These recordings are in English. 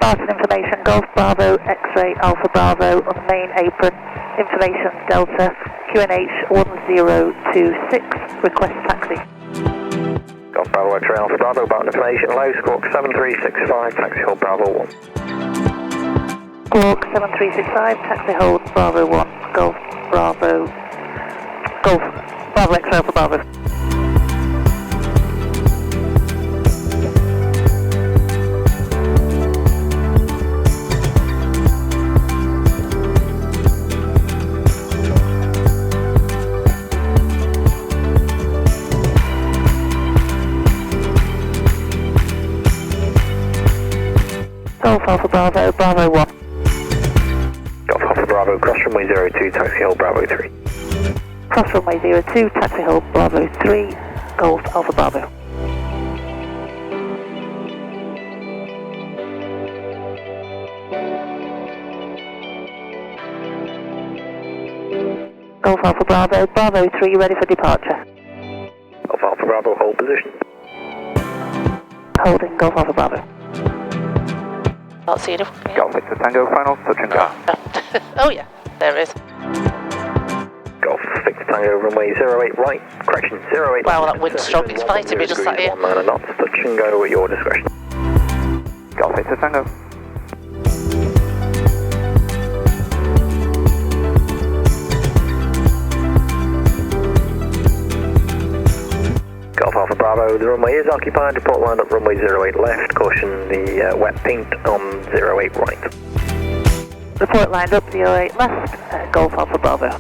Barton information, Golf Bravo, X-ray, Alpha Bravo on the main apron. Information Delta, QNH 1026, request taxi. Golf Bravo, X-ray, Alpha Bravo, Barton information, low, squawk 7365, taxi hold Bravo 1. Squawk 7365, taxi hold Bravo 1, Golf Bravo, X-ray, Alpha Bravo. Golf Alpha Bravo, Bravo 1. Golf Alpha Bravo, cross runway 02, taxi hold Bravo 3. Cross runway 02, taxi hold Bravo 3, Golf Alpha Bravo. Golf Alpha Bravo, Bravo 3, ready for departure. Golf Alpha Bravo, hold position. Holding Golf Alpha Bravo. Not seeing it. Golf Victor Tango, final, touch and go. Oh yeah, there it is. Golf Victor Tango, runway 08 right, correction 08 Wow, left. that wind stroke is fighting me just sat here. 19 knots, touch and go at your discretion. Golf Victor Tango. Golf Alpha Bravo, the runway is occupied, report lined up runway 08 left, caution the wet paint on 08 right. Report lined up 08 left, Golf Alpha Bravo.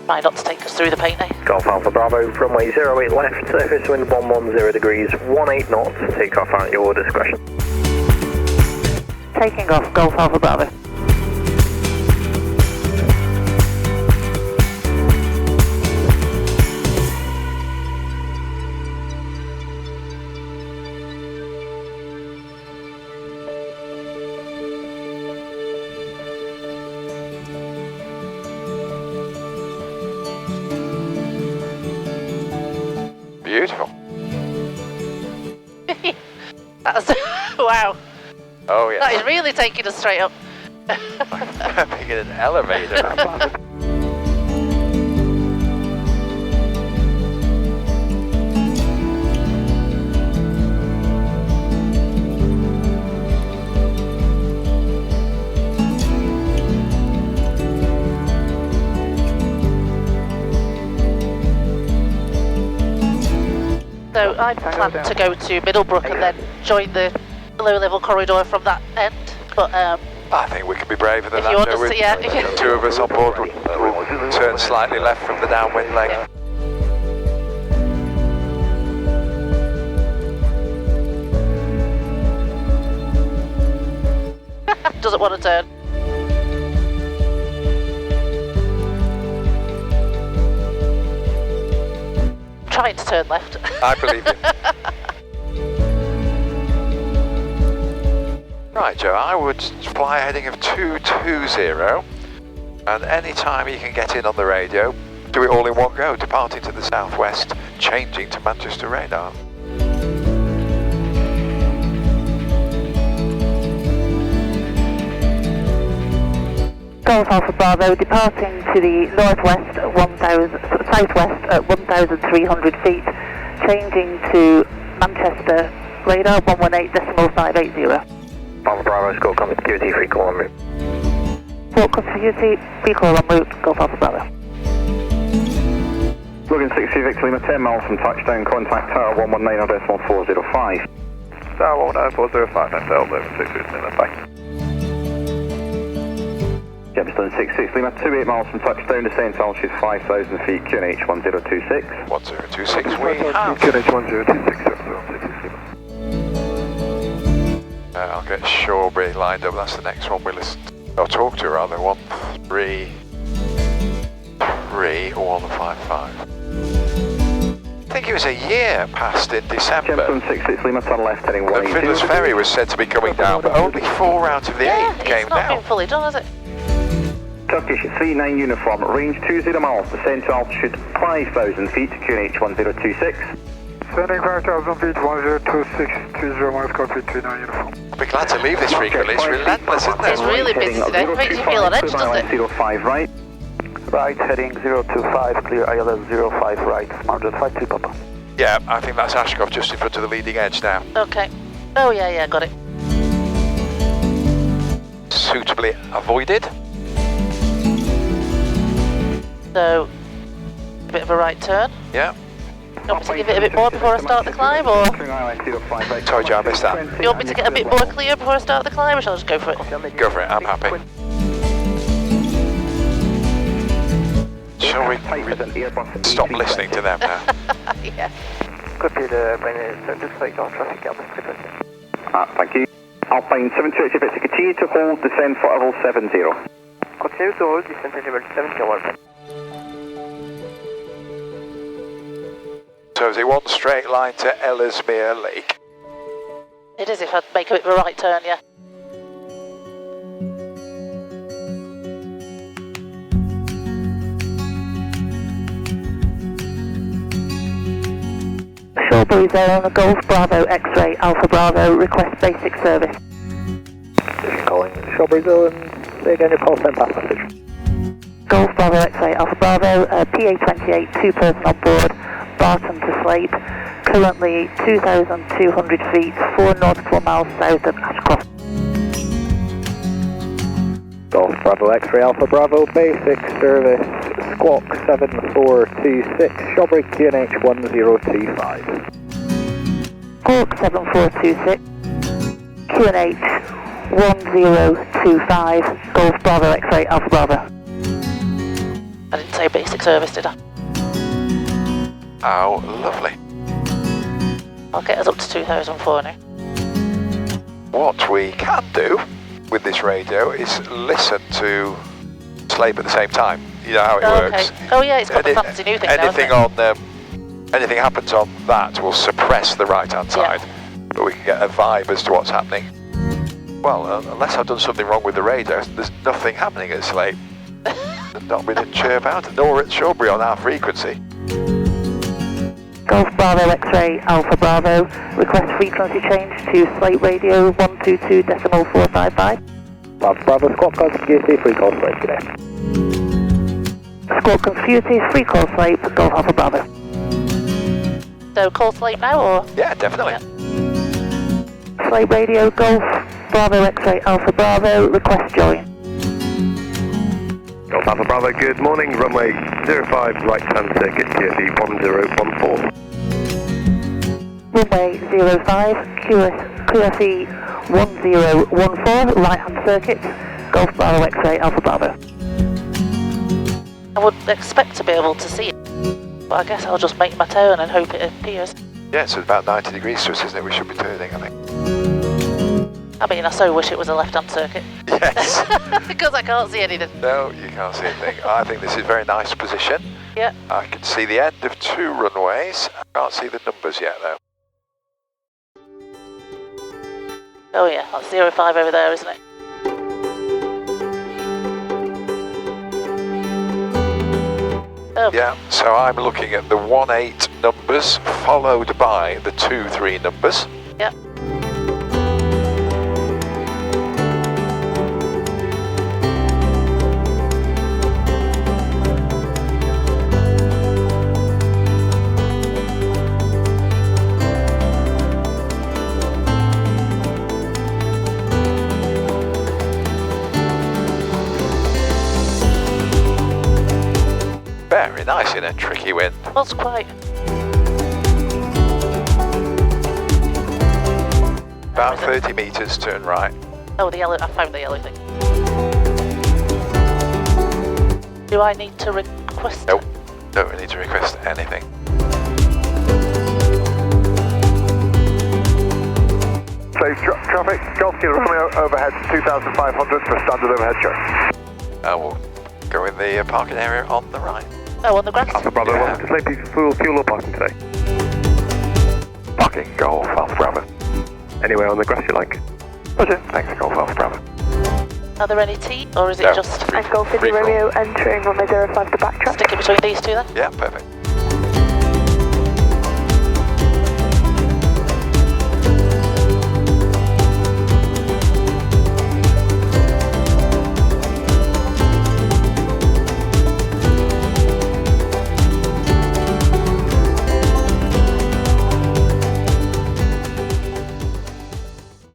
Try not to take us through the paint, eh? Golf Alpha Bravo, runway 08 left, surface wind 110 degrees, 18 knots, take off at your discretion. Taking off, Golf Alpha Bravo. Beautiful. That's wow. Oh yeah. That is really taking us straight up. Being in an elevator. So I plan to go to Middlebrook and then join the low-level corridor from that end. But I think we can be braver than if you that. want to see, yeah. Two of us on board will turn slightly left from the downwind leg. Doesn't want to turn. Trying to turn left. I believe you. Right, Joe, I would fly a heading of 220, and any time you can get in on the radio, do it all in one go, departing to the southwest, changing to Manchester radar. Golf Alpha Bravo departing to the northwest at southwest at 1,300 feet, changing to Manchester radar 118.580. Alpha Bravo, score contiguity, free call en route. Port contiguity, free call en route, Golf Alpha Bravo. Logan 60 Victor Lima, 10 miles from touchdown, contact tower 119.405. Tower 19405, and Delta 66 Lima, bye. Gemstone 66 Lima, 28 miles from touchdown, descent altitude 5,000 feet, QNH 1026. 1026, we have. QNH 1026, I'll get Shawbury lined up, that's the next one we listen to. I'll talk to rather, 133-155. I think it was a year past in December. Gemstone 66 Lima, turn left heading 180. The Fiddler's Ferry was said to be coming down, but only 4 out of the 8 came It's not down. been fully done, has it? Turkish 39 uniform, range 20 miles, descend to altitude 5,000 feet, QNH 1026. Sending 5,000 feet, 1026, 30 miles, copy 39 uniform. I'll be glad to leave this frequently, it's relentless, isn't it? It's really busy today, makes you feel on edge, doesn't it? 05 right. Right, heading 025, clear ILS 05 right, Smart 53 Papa. Yeah, I think that's Ashcroft just in front of the leading edge now. Okay. Oh yeah, got it. Suitably avoided. So, a bit of a right turn. Yeah. You want me to give it a bit more before I start the climb, or? Sorry, Joe, I missed that. You want me to get a bit more clear before I start the climb, or shall I just go for it? Go for it, I'm happy. Shall we stop listening to them now? Yeah. Copy the this flight, all traffic out frequency. Thank you. Alpine 728, if to continue to hold, descend for level 70. Continue to hold, descend to level 70. So is it one straight line to Ellesmere Lake? It is if I make a bit of a right turn, yeah. Shawbury Zone, Golf Bravo X-Ray Alpha Bravo, request basic service. Calling Shawbury Zone, say again your call send pass message. Golf Bravo X-Ray Alpha Bravo, PA28, 2-person on board, Barton to Sleap, currently 2,200 feet, 4 nautical miles south of Ashcroft. Golf Bravo X-Ray Alpha Bravo, basic service, Squawk 7426, Shawbury QNH 1025. Squawk 7426, QNH 1025, Golf Bravo X-Ray Alpha Bravo. I didn't say basic service, did I? Oh, lovely. I'll get us up to 2004 now. What we can do with this radio is listen to Sleap at the same time. You know how it works. Oh yeah, it's got the fancy new thing now, anything hasn't it? anything happens on that will suppress the right hand side, but we can get a vibe as to what's happening. Well, unless I've done something wrong with the radio, there's nothing happening at Sleap. Not with a chirp out, nor at Shawbury on our frequency. Golf Bravo X-Ray Alpha Bravo, request frequency change to Sleap Radio 122.455. Bravo Squawk Confucius, free call Sleap today. Squawk Confucius, free call Sleap, Golf Alpha Bravo. So call Sleap now, or? Yeah, definitely. Yeah. Sleap Radio Golf Bravo X-Ray Alpha Bravo, request join. Golf Alpha Bravo, good morning, runway 05 right hand circuit, QFE 1014. Runway 05, QFE 1014, right hand circuit, Golf Bravo X-Ray Alpha Bravo. I would expect to be able to see it, but I guess I'll just make my turn and hope it appears. Yeah, it's about 90 degrees to us, isn't it? We should be turning, I think. I mean, I so wish it was a left-hand circuit. Yes. Because I can't see anything. No, you can't see anything. I think this is a very nice position. Yeah. I can see the end of 2 runways. I can't see the numbers yet, though. Oh yeah, that's 05 over there, isn't it? Oh. Yeah, so I'm looking at the 18 numbers, followed by the 23 numbers. Yeah. Very nice in a tricky wind. Was quite. About 30 metres, turn right. Oh, the yellow, I found the yellow thing. Do I need to request? Nope, don't need to request anything. Safe traffic, Golf Kilo Romeo overhead 2,500 for standard overhead check. We'll go in the parking area on the right. Oh, on the grass? Alpha Bravo, Yeah. welcome to Sleap, fuel or parking today? Parking, Golf Alpha Bravo. Anywhere on the grass you like? Roger, thanks, Golf Alpha Bravo. Are there any T, or is it No, just free- And Golf free India fall. Romeo entering runway 05 to backtrack. stick it between these two then? Yeah, perfect.